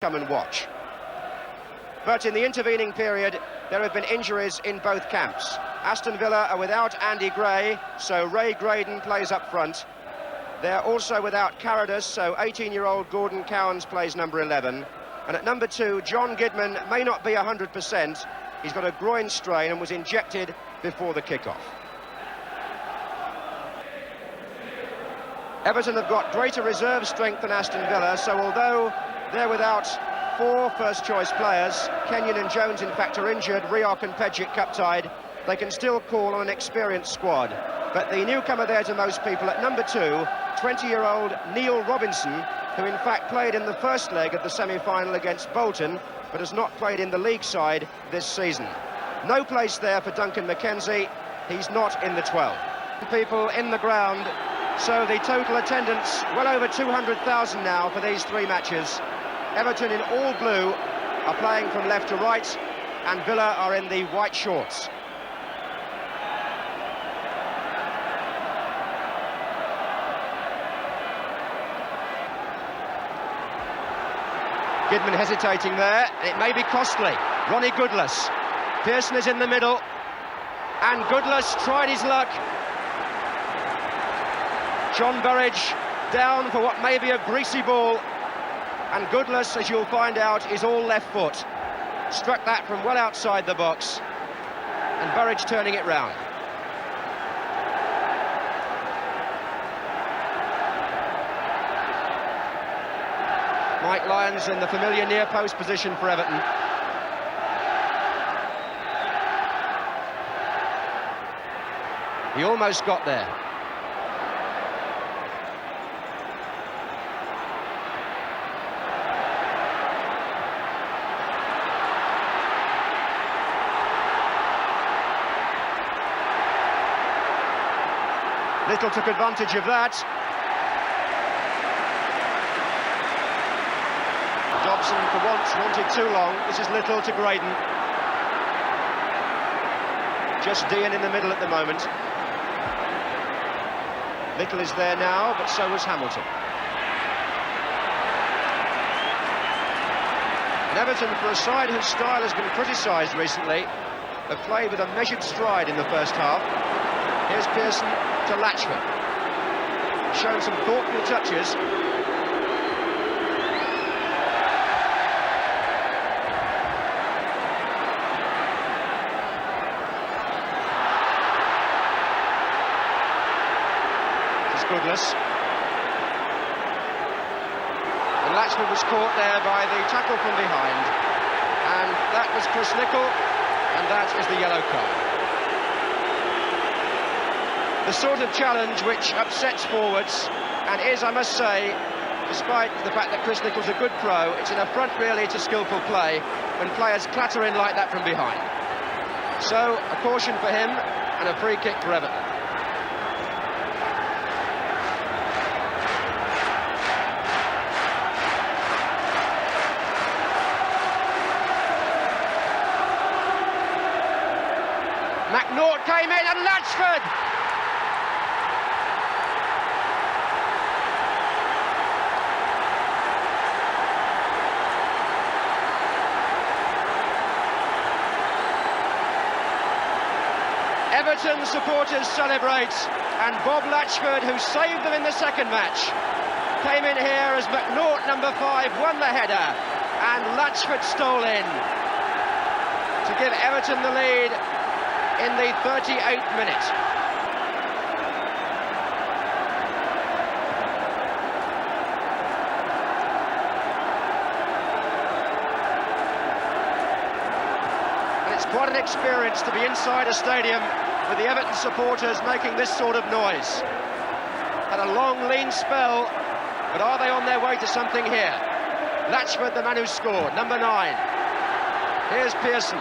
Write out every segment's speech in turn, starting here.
come and watch. But in the intervening period, there have been injuries in both camps. Aston Villa are without Andy Gray, so Ray Graydon plays up front. They're also without Carradus, so 18-year-old Gordon Cowans plays number 11. And at number 2, John Gidman may not be 100%. He's got a groin strain and was injected before the kickoff. Everton have got greater reserve strength than Aston Villa, so although they're without 4 first-choice players, Kenyon and Jones in fact are injured, Rioch and Pejic cup-tied, they can still call on an experienced squad. But the newcomer there to most people at number 2, 20-year-old Neil Robinson, who in fact played in the first leg of the semi-final against Bolton, but has not played in the league side this season. No place there for Duncan McKenzie, he's not in the 12. People in the ground, so the total attendance well over 200,000 now for these 3 matches. Everton in all blue are playing from left to right, and Villa are in the white shorts. Gidman hesitating there, and it may be costly. Ronnie Goodless. Pearson is in the middle, and Goodless tried his luck. John Burridge down for what may be a greasy ball, and Goodless, as you'll find out, is all left foot. Struck that from well outside the box, and Burridge turning it round. Mike Lyons in the familiar near post position for Everton. He almost got there. Little took advantage of that. Dobson, for once, wanted too long. This is Little to Graydon. Just Dean in the middle at the moment. Little is there now, but so was Hamilton. And Everton, for a side whose style has been criticised recently, have played with a measured stride in the first half. Here's Pearson to Latchford. Shown some thoughtful touches. Goodless. And Latchford was caught there by the tackle from behind, and that was Chris Nicol, and that is the yellow card. The sort of challenge which upsets forwards, and is, I must say, despite the fact that Chris Nichol's a good pro, it's an affront really to skillful play when players clatter in like that from behind. So a caution for him and a free kick for Everton. McNaught came in, and Latchford! Everton supporters celebrate, and Bob Latchford, who saved them in the second match, came in here as McNaught, number 5, won the header, and Latchford stole in to give Everton the lead in the 38th minute. And it's quite an experience to be inside a stadium with the Everton supporters making this sort of noise. Had a long, lean spell, but are they on their way to something here? Latchford, the man who scored, number 9. Here's Pearson.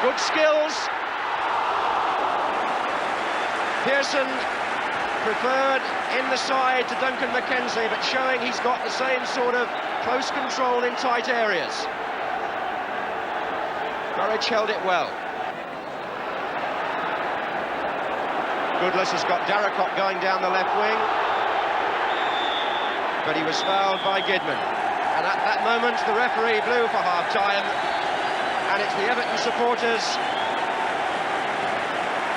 Good skills. Pearson preferred in the side to Duncan McKenzie, but showing he's got the same sort of close control in tight areas. Burridge held it well. Goodless has got Darracott going down the left wing. but he was fouled by Gidman. And at that moment, the referee blew for half-time, and it's the Everton supporters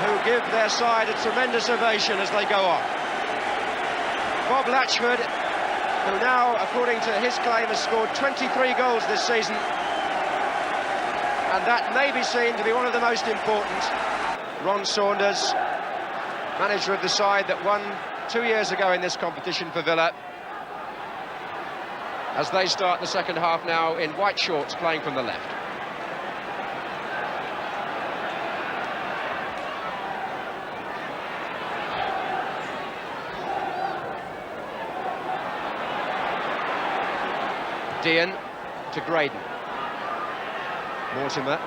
who give their side a tremendous ovation as they go off. Bob Latchford, who now, according to his claim, has scored 23 goals this season, and that may be seen to be one of the most important. Ron Saunders, manager of the side that won 2 years ago in this competition for Villa, as they start the second half now in white shorts, playing from the left. Dean to Graydon. Mortimer. I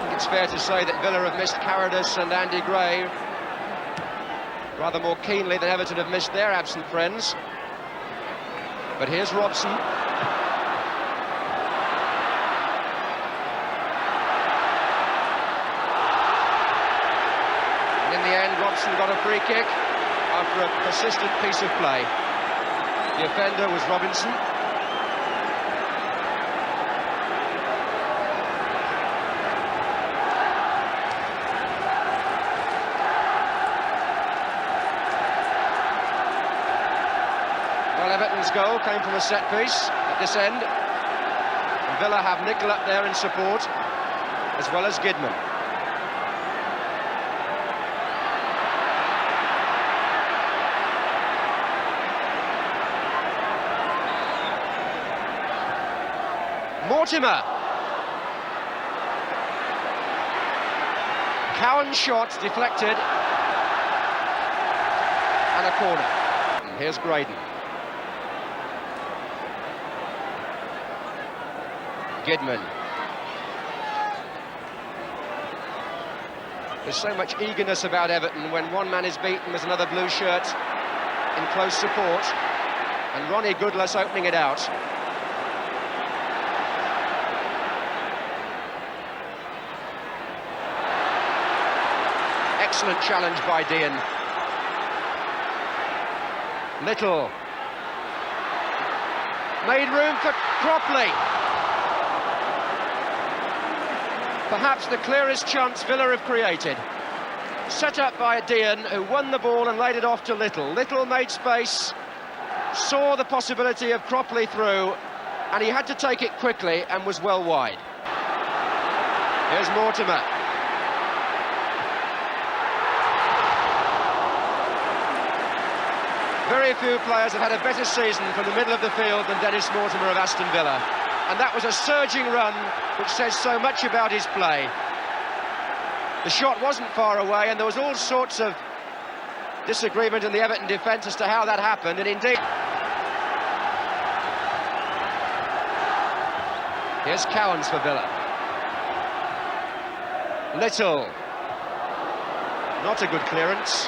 think it's fair to say that Villa have missed Carradus and Andy Gray rather more keenly than Everton have missed their absent friends. But here's Robson. And in the end, Robson got a free kick after a persistent piece of play. The offender was Robinson. Well, Everton's goal came from a set piece at this end. And Villa have Nicol up there in support, as well as Gidman. Mortimer. Cowan's shot deflected. And a corner. And here's Graydon. Gidman. There's so much eagerness about Everton when one man is beaten, there's another blue shirt in close support. And Ronnie Goodless opening it out. Excellent challenge by Dean. Little. Made room for Cropley. Perhaps the clearest chance Villa have created. Set up by Dean, who won the ball and laid it off to Little. Little made space, saw the possibility of Cropley through, and he had to take it quickly and was well wide. Here's Mortimer. Very few players have had a better season from the middle of the field than Dennis Mortimer of Aston Villa. And that was a surging run, which says so much about his play. The shot wasn't far away, and there was all sorts of disagreement in the Everton defence as to how that happened, and indeed... Here's Cowans for Villa. Little. Not a good clearance.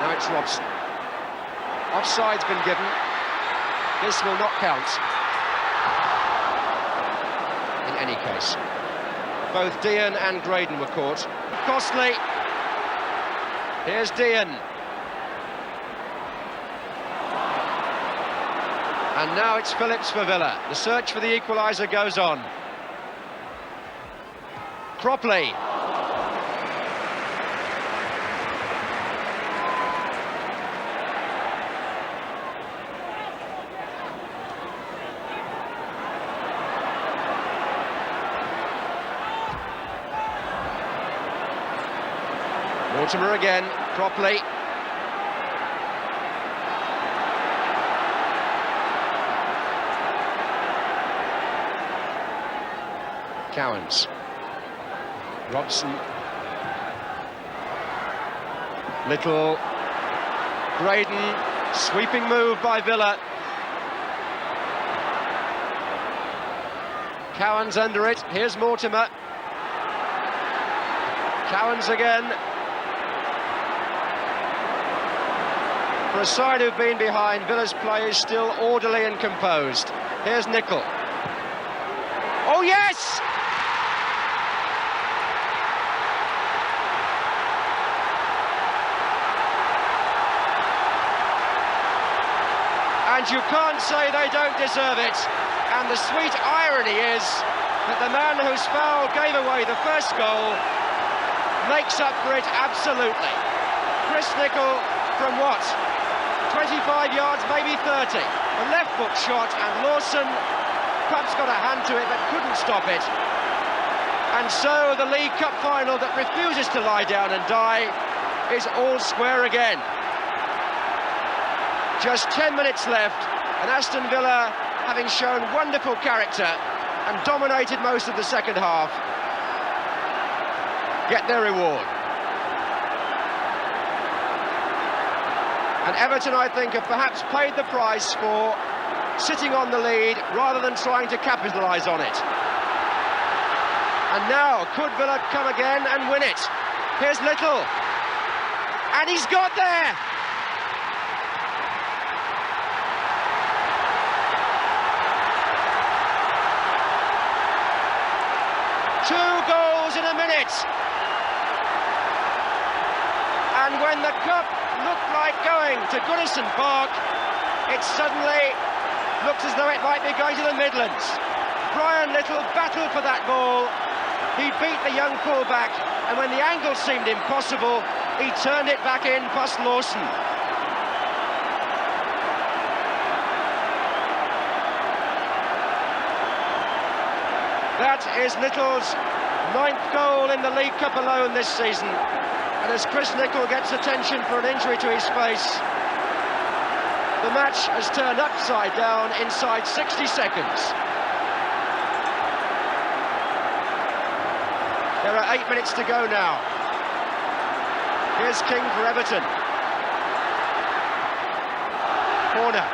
Now it's Robson. Offside's been given. This will not count. In any case. Both Dean and Graydon were caught. Costly. Here's Dean. And now it's Phillips for Villa. The search for the equaliser goes on. Cropley. Mortimer again, Cropley. Cowans. Robson. Little. Graydon. Sweeping move by Villa. Cowans under it. Here's Mortimer. Cowans again. For a side who've been behind, Villa's play is still orderly and composed. Here's Nicol. Oh, yes! And you can't say they don't deserve it. And the sweet irony is that the man whose foul gave away the first goal makes up for it absolutely. Chris Nicol from what? 25 yards, maybe 30. A left foot shot, and Lawson perhaps got a hand to it but couldn't stop it. And so the League Cup final that refuses to lie down and die is all square again. Just 10 minutes left, and Aston Villa, having shown wonderful character and dominated most of the second half, get their reward. And Everton, I think, have perhaps paid the price for sitting on the lead rather than trying to capitalise on it. And now, could Villa come again and win it? Here's Little. And he's got there! Two goals in a minute. And when the cup looked like going to Goodison Park, it suddenly looks as though it might be going to the Midlands. Brian Little battled for that ball. He beat the young fullback, and when the angle seemed impossible, he turned it back in past Lawson. That is Little's 9th goal in the League Cup alone this season. And as Chris Nicol gets attention for an injury to his face, the match has turned upside down inside 60 seconds. There are 8 minutes to go now. Here's King for Everton. Corner.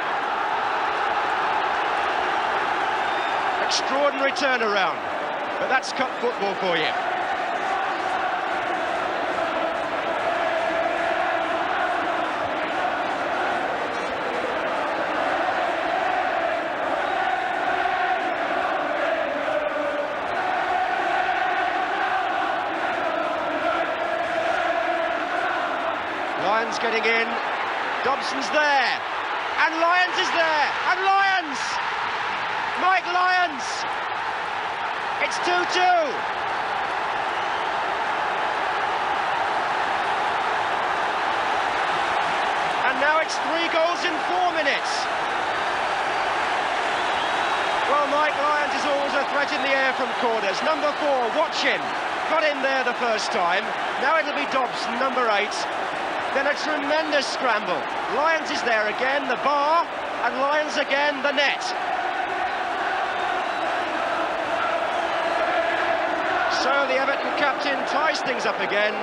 Extraordinary turnaround, but that's cup football for you. Lyons getting in, Dobson's there, and Lyons is there, and Lyons! Mike Lyons! It's 2-2. And now it's 3 goals in 4 minutes. Well, Mike Lyons is always a threat in the air from corners. Number 4, watch him. Got in there the first time. Now it'll be Dobson, number 8. Then a tremendous scramble. Lyons is there again, the bar, and Lyons again, the net. So the Everton captain ties things up again,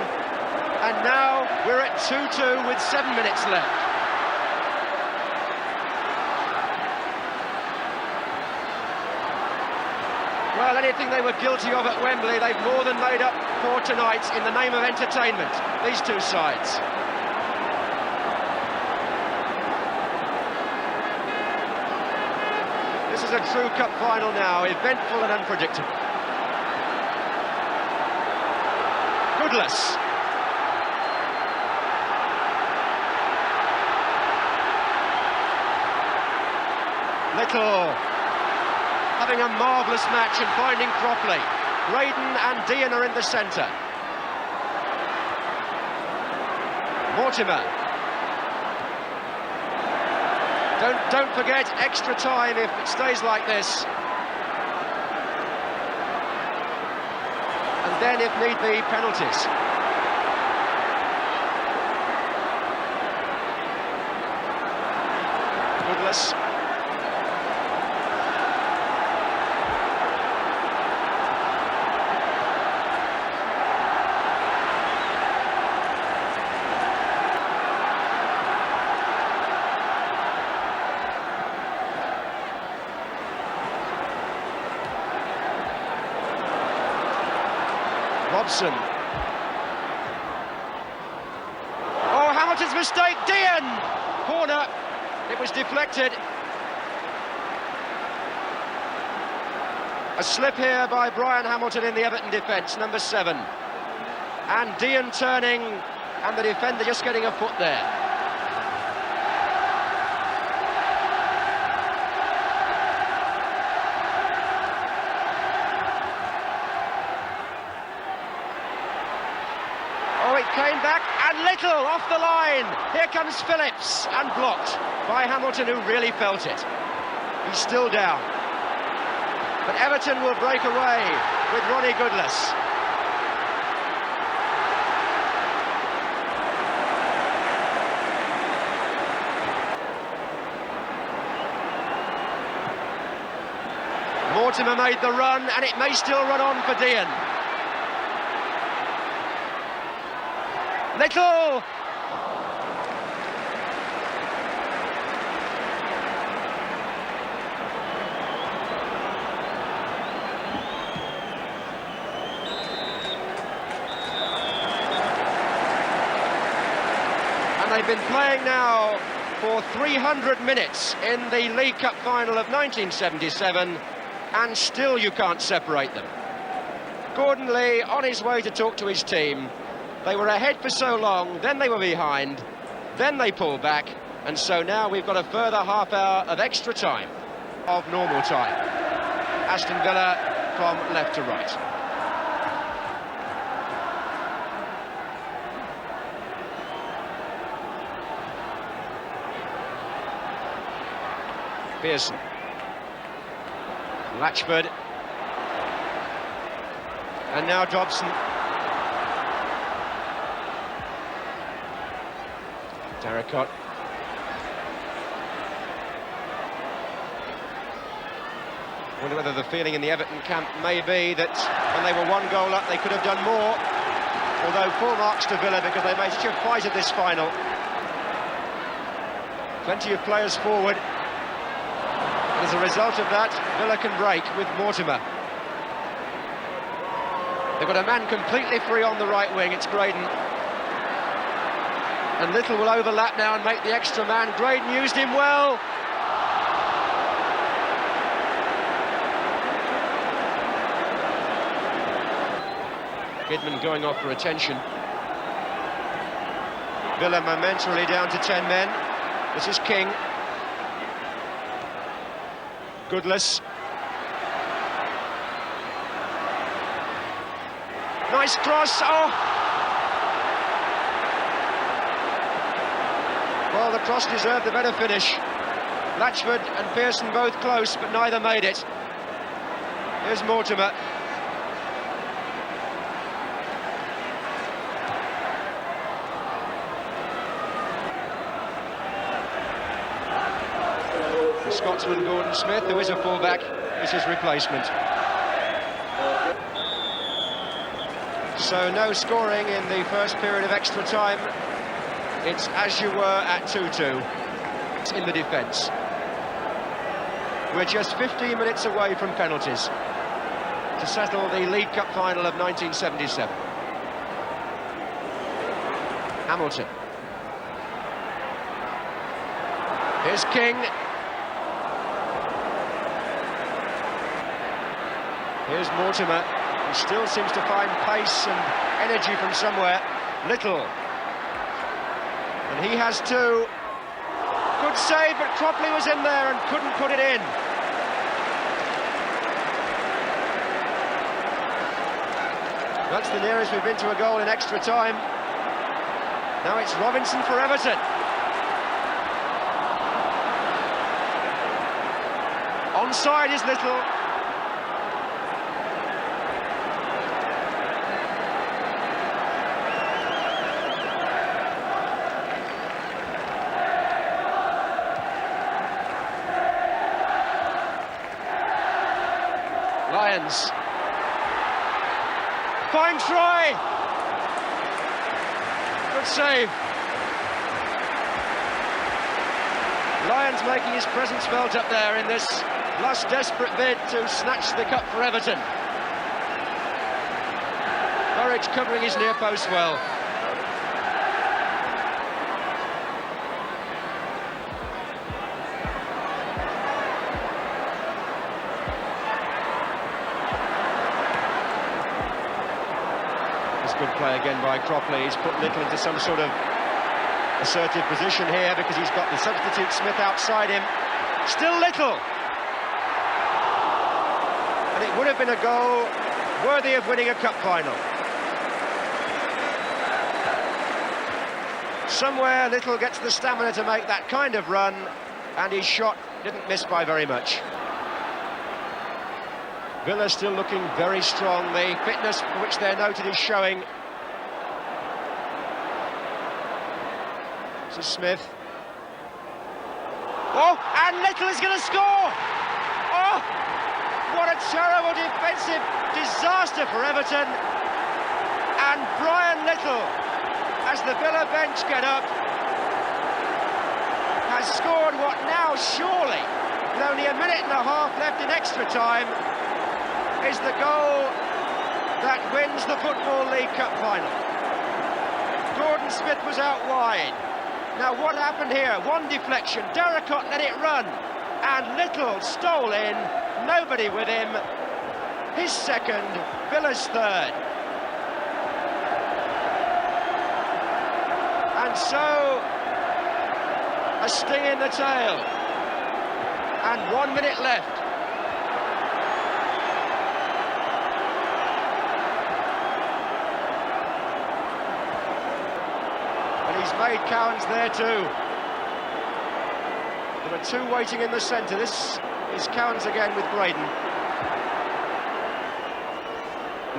and now we're at 2-2 with 7 minutes left. Well, anything they were guilty of at Wembley, they've more than made up for tonight in the name of entertainment, these two sides. This is a true cup final now, eventful and unpredictable. Goodless. Little having a marvellous match and finding properly. Graydon and Dean are in the centre. Mortimer. Don't forget extra time if it stays like this. And then, if need be, penalties. Goodless. Robson. Oh, Hamilton's mistake, Dean! Corner, it was deflected. A slip here by Brian Hamilton in the Everton defence, number 7. And Dean turning, and the defender just getting a foot there. And Little off the line. Here comes Phillips, and blocked by Hamilton, who really felt it. He's still down. But Everton will break away with Ronnie Goodless. Mortimer made the run, and it may still run on for Dean. Little! And they've been playing now for 300 minutes in the League Cup final of 1977, and still you can't separate them. Gordon Lee on his way to talk to his team. They were ahead for so long, then they were behind, then they pulled back, and so now we've got a further half hour of extra time, of normal time. Aston Villa from left to right. Pearson. Latchford. And now Dobson. Darricott. Wonder whether the feeling in the Everton camp may be that when they were 1 goal up they could have done more. Although full marks to Villa because they made such a fight of this final. Plenty of players forward. And as a result of that, Villa can break with Mortimer. They've got a man completely free on the right wing, it's Graydon. And Little will overlap now and make the extra man. Graydon used him well. Kidman going off for attention. Villa momentarily down to 10 men. This is King. Goodless. Nice cross. Oh! Well, the cross deserved a better finish. Latchford and Pearson both close, but neither made it. Here's Mortimer. The Scotsman Gordon Smith, who is a fullback, is his replacement. So no scoring in the first period of extra time. It's as you were at 2-2 in the defence. We're just 15 minutes away from penalties to settle the League Cup final of 1977. Hamilton. Here's King. Here's Mortimer. He still seems to find pace and energy from somewhere. Little. And he has two. Good save, but Cropley was in there and couldn't put it in. That's the nearest we've been to a goal in extra time. Now it's Robinson for Everton. Onside is Little. Lyons. Fine try. Good save. Lyons making his presence felt up there in this last desperate bid to snatch the cup for Everton. Burridge covering his near post well. Good play again by Cropley. He's put Little into some sort of assertive position here because he's got the substitute Smith outside him. Still Little. And it would have been a goal worthy of winning a cup final. Somewhere Little gets the stamina to make that kind of run, and his shot didn't miss by very much. Villa still looking very strong. The fitness for which they're noted is showing. This is Smith. Oh, and Little is going to score! Oh, what a terrible defensive disaster for Everton. And Brian Little, as the Villa bench get up, has scored what now surely, with only a minute and a half left in extra time, is the goal that wins the Football League Cup final. Gordon Smith was out wide. Now what happened here? One deflection, Darracott let it run, and Little stole in, nobody with him. His second, Villa's third. And so, a sting in the tail, and 1 minute left. He's made Cowans there too. There are two waiting in the centre. This is Cowans again with Braden.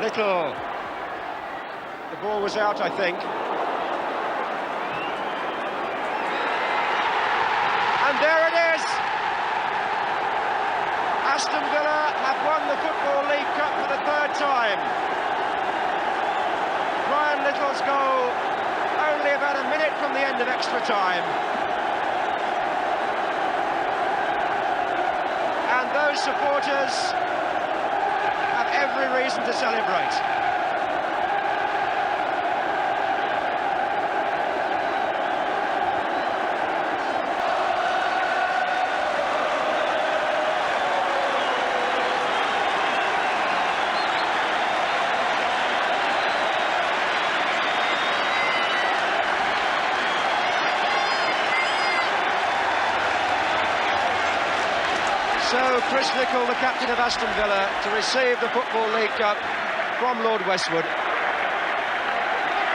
Little. The ball was out, I think. And there it is! Aston Villa have won the Football League Cup for the third time. Brian Little's goal, only about a minute from the end of extra time. And those supporters have every reason to celebrate. So Chris Nicol, the captain of Aston Villa, to receive the Football League Cup from Lord Westwood.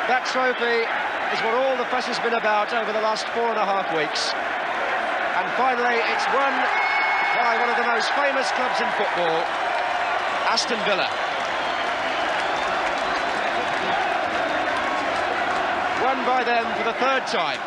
That trophy is what all the fuss has been about over the last 4.5 weeks. And finally, it's won by one of the most famous clubs in football, Aston Villa. Won by them for the third time.